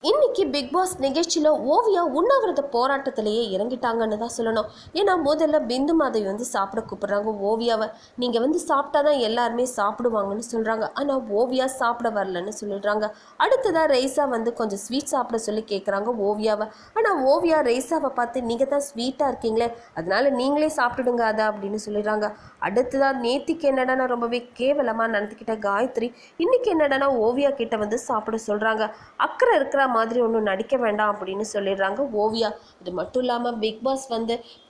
இன்னைக்கு big pass நிகழ்ச்சியில் ஓவியா உண்ணாவிரத போராட்டத்திலேயே இறங்கிட்டாங்கன்னு தான் சொல்லணும். ஏன்னா முதல்ல பிந்து மாதவி சாப்பிட கூப்பிட்றாங்க ஓவியாவை. நீங்கள் சாப்பிட்டா தான் எல்லாருமே சாப்பிடுவாங்கன்னு சொல்கிறாங்க. ஆனால் ஓவியா சாப்பிட வரலன்னு சொல்லிடுறாங்க. அடுத்ததாக ரெய்சா கொஞ்சம் ஸ்வீட் சாப்பிட சொல்லி கேட்குறாங்க ஓவியாவை. ஆனால் ஓவியா ரெய்சாவை பார்த்து நீங்கள் தான் ஸ்வீட்டாக இருக்கீங்களே, அதனால நீங்களே சாப்பிட்டுடுங்க அதை அப்படின்னு சொல்லிடுறாங்க. அடுத்ததாக நேத்திக்கு என்னடானா ரொம்பவே கேவலமாக நடந்துக்கிட்ட காயத்ரி இன்னைக்கு என்னடானா ஓவியா கிட்ட சாப்பிட சொல்கிறாங்க. அக்கறை இருக்கிற மாதிரி ஒன்றும் நடிக்க வேண்டாம் அப்படின்னு சொல்லிடுறாங்க ஓவியா. இது மட்டும் இல்லாமல் பிக் பாஸ்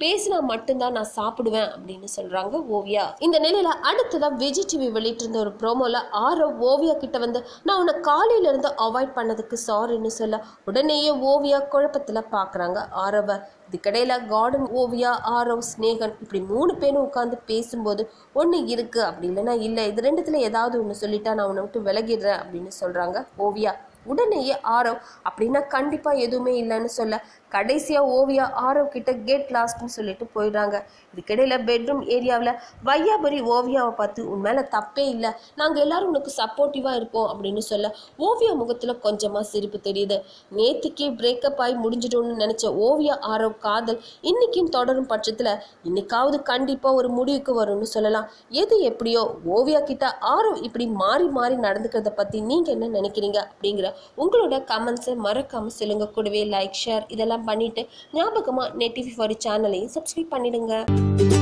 பேசினா மட்டும்தான் நான் சாப்பிடுவேன் அப்படின்னு சொல்கிறாங்க ஓவியா. இந்த நிலையில் அடுத்ததான் விஜய் டிவி வெளியிட்டிருந்த ஒரு ப்ரோமோல ஆரவ் ஓவியா கிட்ட நான் உன்னை காலையிலேருந்து அவாய்ட் பண்ணதுக்கு சாரின்னு சொல்ல உடனேயே ஓவியா குழப்பத்தில் பார்க்குறாங்க ஆரவை. இதுக்கடையில் கார்டன் ஓவியா ஆரவ் ஸ்னேகன் இப்படி 3 பேரும் உட்காந்து பேசும்போது ஒன்று இருக்குது அப்படி இல்லைன்னா இல்லை, இது ரெண்டுத்துல ஏதாவது ஒன்று சொல்லிட்டா நான் உன்னை விட்டு விலகிடுறேன் அப்படின்னு சொல்கிறாங்க ஓவியா. உடனேயே ஆரவ் அப்படின்னா கண்டிப்பாக எதுவுமே இல்லைன்னு சொல்ல கடைசியாக ஓவியா ஆரவ் கிட்ட கேட் லாஸ்ட்னு சொல்லிட்டு போயிடுறாங்க. இதுக்கிடையில் பெட்ரூம் ஏரியாவில் வையாபுரி ஓவியாவை பார்த்து உன் மேலே தப்பே இல்லை, நாங்கள் எல்லாரும் உனக்கு சப்போர்ட்டிவாக இருப்போம் அப்படின்னு சொல்ல ஓவியா முகத்தில் கொஞ்சமாக சிரிப்பு தெரியுது. நேத்திக்கு பிரேக்கப் ஆகி முடிஞ்சிடும்னு நினச்ச ஓவியா ஆரவ் காதல் இன்னைக்கும் தொடரும் பட்சத்தில் இன்னைக்காவது கண்டிப்பாக ஒரு முடிவுக்கு வரும்னு சொல்லலாம். எது எப்படியோ ஓவியா கிட்ட ஆரவ் இப்படி மாறி மாறி நடந்துக்கிறத பற்றி நீங்கள் என்ன நினைக்கிறீங்க அப்படிங்கிற உங்களோட கமெண்ட்ஸை மறக்காமல் சொல்லுங்க. கூடவே லைக் ஷேர் இதெல்லாம் பண்ணிட்டு ஞாபகமாக நெட் டிவி ஃபார் சேனலையும் சப்ஸ்கிரைப் பண்ணிடுங்க.